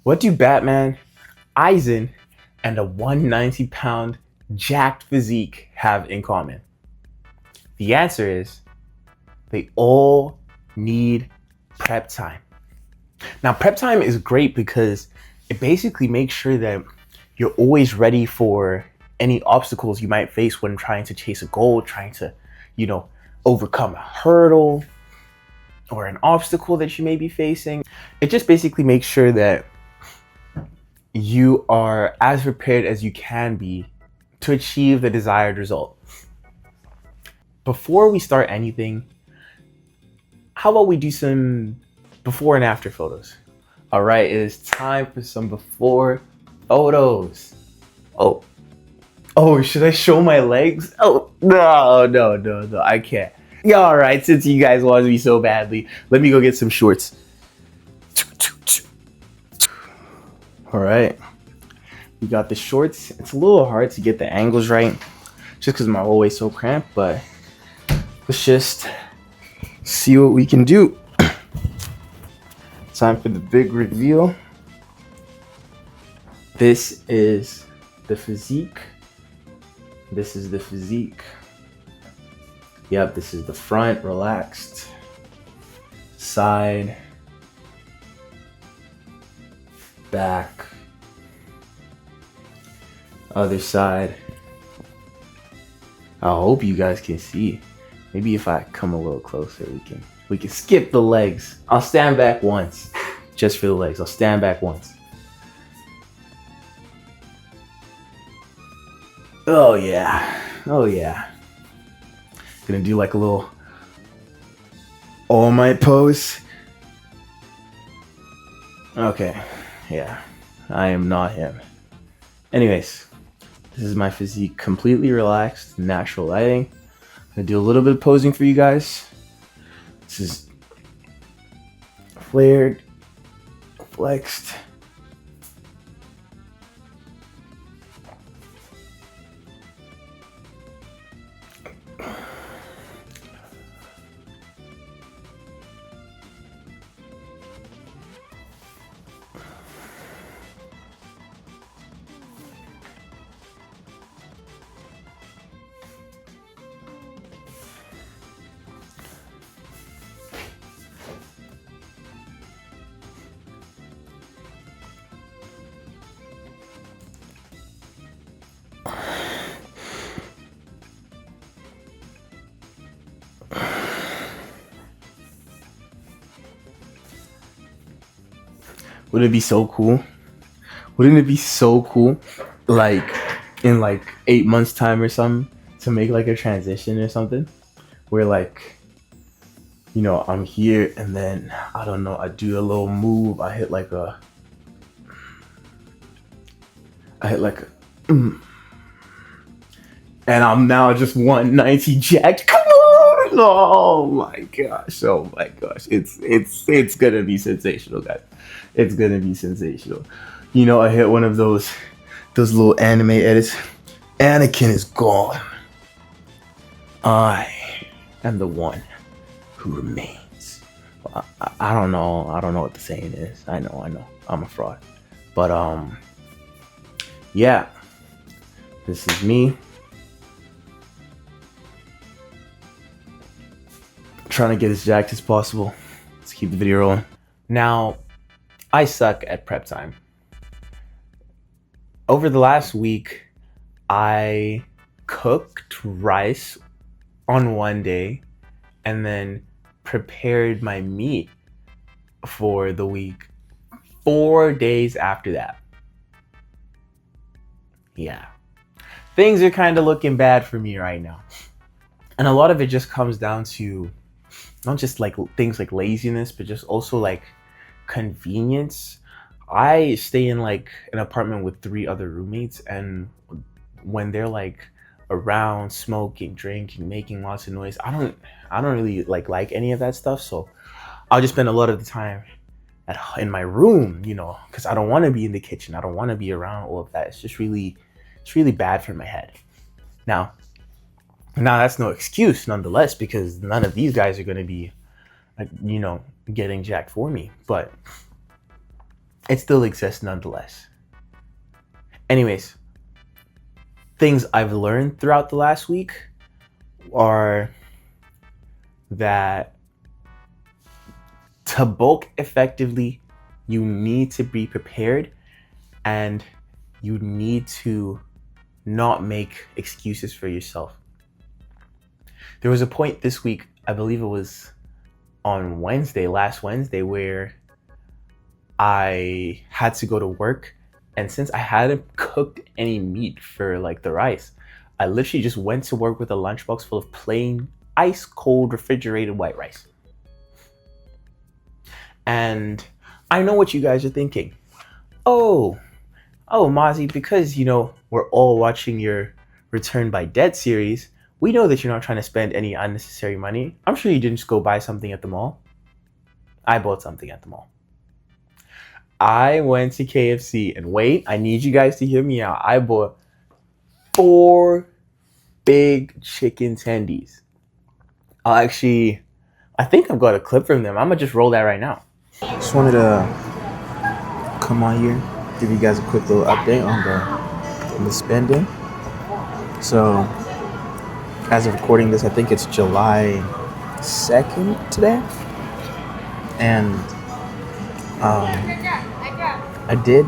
What do Batman, Eisen, and a 190-pound jacked physique have in common? The answer is they all need prep time. Now, prep time is great because it basically makes sure that you're always ready for any obstacles you might face when trying to chase a goal, trying to, you know, overcome a hurdle or an obstacle that you may be facing. It just basically makes sure that you are as prepared as you can be to achieve the desired result. Before we start anything, how about we do some before and after photos? All right, it is time for some before photos. Oh, should I show my legs? Oh, no, I can't. Yeah, all right, since you guys wanted me so badly, let me go get some shorts. All right, we got the shorts. It's a little hard to get the angles right just because my whole waist so cramped, but let's just see what we can do. Time for the big reveal. This is the physique. This is the physique. Yep, this is the front, relaxed. Side. Back. Other side. I hope you guys can see. Maybe if I come a little closer, we can skip the legs. I'll stand back once. Just for the legs. I'll stand back once. Oh yeah. Gonna do like a little all might pose. Okay. Yeah. I am not him. Anyways, this is my physique, completely relaxed, natural lighting. I'm gonna do a little bit of posing for you guys. This is flared, flexed. Wouldn't it be so cool? Wouldn't it be so cool, like in like 8 months time or something, to make like a transition or something, where like, you know, I'm here and then I don't know, I do a little move, I hit like a, and I'm now just 190 jacked. Come on! Oh my gosh! It's gonna be sensational, guys. It's gonna be sensational. You know, I hit one of those little anime edits. Anakin is gone. I am the one who remains. I don't know. I don't know what the saying is. I know. I'm a fraud. But yeah. This is me. Trying to get as jacked as possible. Let's keep the video rolling. Now, I suck at prep time. Over the last week, I cooked rice on one day and then prepared my meat for the week 4 days after that. Yeah. Things are kind of looking bad for me right now. And a lot of it just comes down to not just like things like laziness, but just also like convenience. I stay in like an apartment with 3 other roommates, and when they're like around smoking, drinking, making lots of noise, I don't really like any of that stuff. So I'll just spend a lot of the time in my room, you know, because I don't want to be in the kitchen. I don't want to be around all of that. It's really bad for my head. Now that's no excuse nonetheless, because none of these guys are going to be, you know, getting jacked for me. But it still exists nonetheless. Anyways, things I've learned throughout the last week are that to bulk effectively, you need to be prepared and you need to not make excuses for yourself. There was a point this week, I believe it was on last Wednesday, where I had to go to work, and since I hadn't cooked any meat for like the rice, I literally just went to work with a lunchbox full of plain ice cold refrigerated white rice. And I know what you guys are thinking. Oh, Mozzie, because we're all watching your Return by Dead series, we know that you're not trying to spend any unnecessary money. I'm sure you didn't just go buy something at the mall. I bought something at the mall. I went to KFC, and wait, I need you guys to hear me out. I bought 4 big chicken tendies. I think I've got a clip from them. I'm gonna just roll that right now. Just wanted to come on here, give you guys a quick little update on the spending. So, as of recording this, I think it's July 2nd today, and I did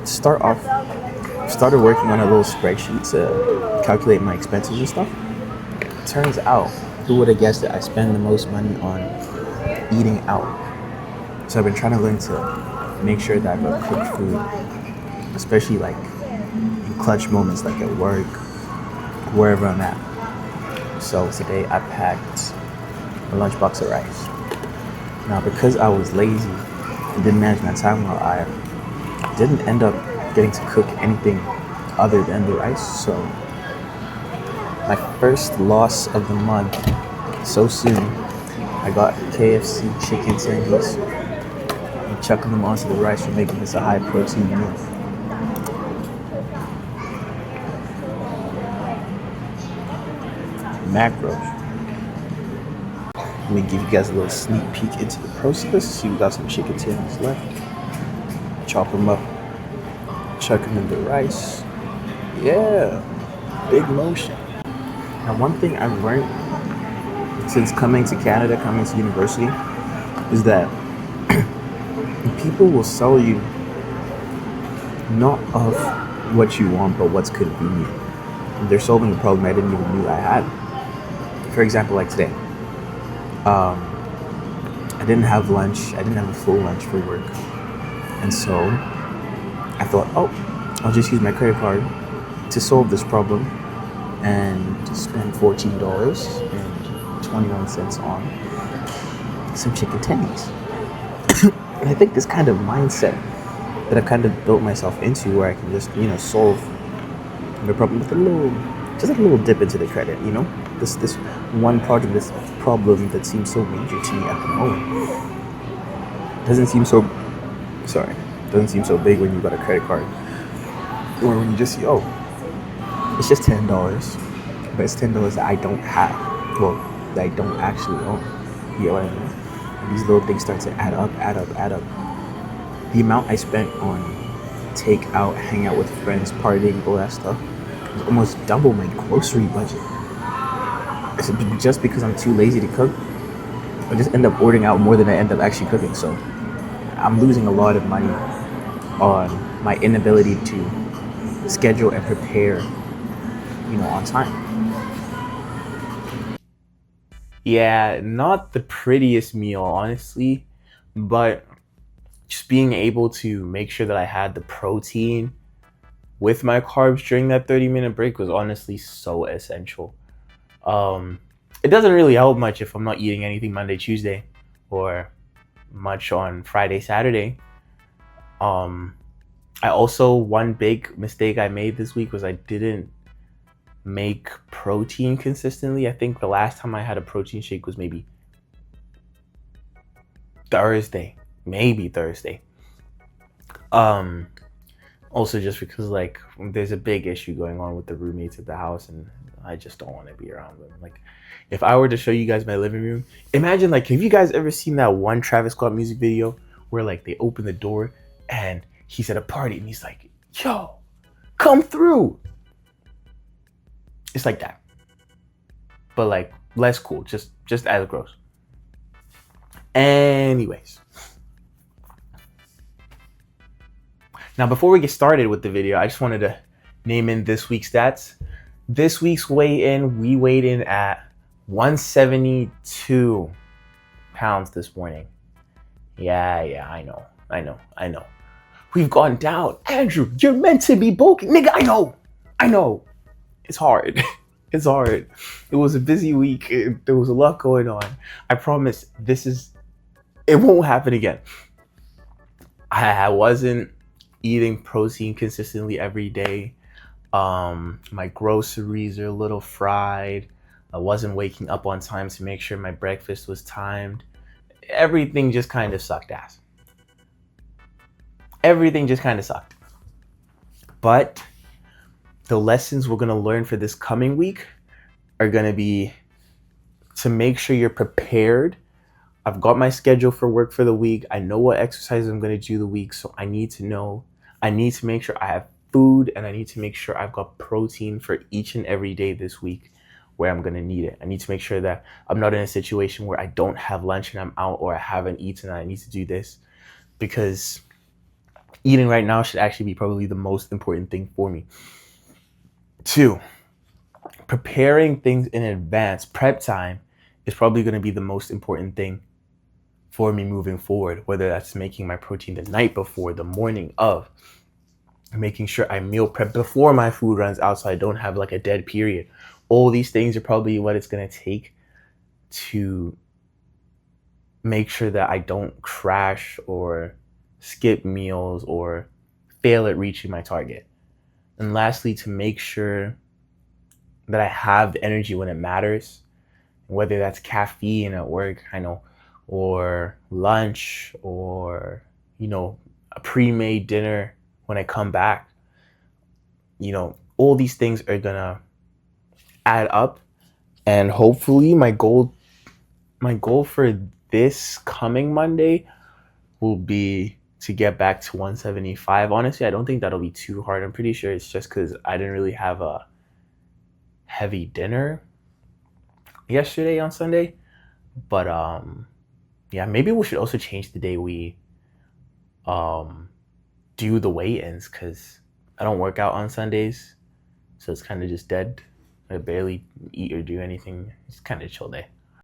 started working on a little spreadsheet to calculate my expenses and stuff. Turns out, who would have guessed it, I spend the most money on eating out. So I've been trying to learn to make sure that I go cook food, especially like in clutch moments, like at work, wherever I'm at. So today I packed a lunchbox of rice. Now, because I was lazy and didn't manage my time well, I didn't end up getting to cook anything other than the rice. So my first loss of the month, so soon, I got KFC chicken tendies and chucking them onto the rice for making this a high protein meal. Macros. Let me give you guys a little sneak peek into the process. See, we got some chicken tendies left. Chop them up, chuck them in the rice. Yeah, big motion. Now, one thing I've learned since coming to Canada, coming to university, is that people will sell you not of what you want, but what's convenient. They're solving a problem I didn't even knew I had. For example, like today, I didn't have lunch. I didn't have a full lunch for work, and so I thought, I'll just use my credit card to solve this problem and spend $14.21 on some chicken tendies. And I think this kind of mindset that I've kind of built myself into, where I can just solve the problem with a little dip into the credit. This one project, this problem that seems so major to me at the moment doesn't seem so big when you got a credit card, or when you just see, it's just $10, but it's $10 that I don't have, that I don't actually own. You know what I mean? And these little things start to add up. The amount I spent on takeout, hang out with friends, partying, all that stuff, was almost double my grocery budget. Just because I'm too lazy to cook, I just end up ordering out more than I end up actually cooking. So I'm losing a lot of money on my inability to schedule and prepare, on time. Yeah, not the prettiest meal, honestly, but just being able to make sure that I had the protein with my carbs during that 30-minute break was honestly so essential. It doesn't really help much if I'm not eating anything Monday, Tuesday, or much on Friday, Saturday. One big mistake I made this week was I didn't make protein consistently. I think the last time I had a protein shake was maybe Thursday. Also just because there's a big issue going on with the roommates at the house, and I just don't want to be around them. If I were to show you guys my living room, imagine have you guys ever seen that one Travis Scott music video where like they open the door and he's at a party and he's like, yo, come through. It's like that, but like less cool, just as gross. Anyways, now before we get started with the video, I just wanted to name in this week's stats. This week's weigh-in, we weighed in at 172 pounds this morning. Yeah, I know. We've gone down. Andrew, you're meant to be bulking. Nigga, I know. It's hard. It's hard. It was a busy week. There was a lot going on. I promise it won't happen again. I wasn't eating protein consistently every day. My groceries are a little fried. I wasn't waking up on time to make sure my breakfast was timed. Everything just kind of sucked ass. Everything just kind of sucked. But the lessons we're going to learn for this coming week are going to be to make sure you're prepared. I've got my schedule for work for the week. I know what exercises I'm going to do the week. So I need to make sure I have food, and I need to make sure I've got protein for each and every day this week where I'm going to need it. I need to make sure that I'm not in a situation where I don't have lunch and I'm out, or I haven't eaten and I need to do this, because eating right now should actually be probably the most important thing for me. 2, preparing things in advance. Prep time is probably going to be the most important thing for me moving forward, whether that's making my protein the night before, the morning of, making sure I meal prep before my food runs out so I don't have like a dead period. All these things are probably what it's going to take to make sure that I don't crash or skip meals or fail at reaching my target. And lastly, to make sure that I have the energy when it matters, whether that's caffeine at work, or lunch, or, a pre-made dinner when I come back. All these things are gonna add up, and hopefully my goal for this coming Monday will be to get back to 175. Honestly, I don't think that'll be too hard. I'm pretty sure it's just because I didn't really have a heavy dinner yesterday on Sunday. But yeah, maybe we should also change the day we do the weigh-ins, because I don't work out on Sundays, so it's kind of just dead. I barely eat or do anything. It's kind of a chill day.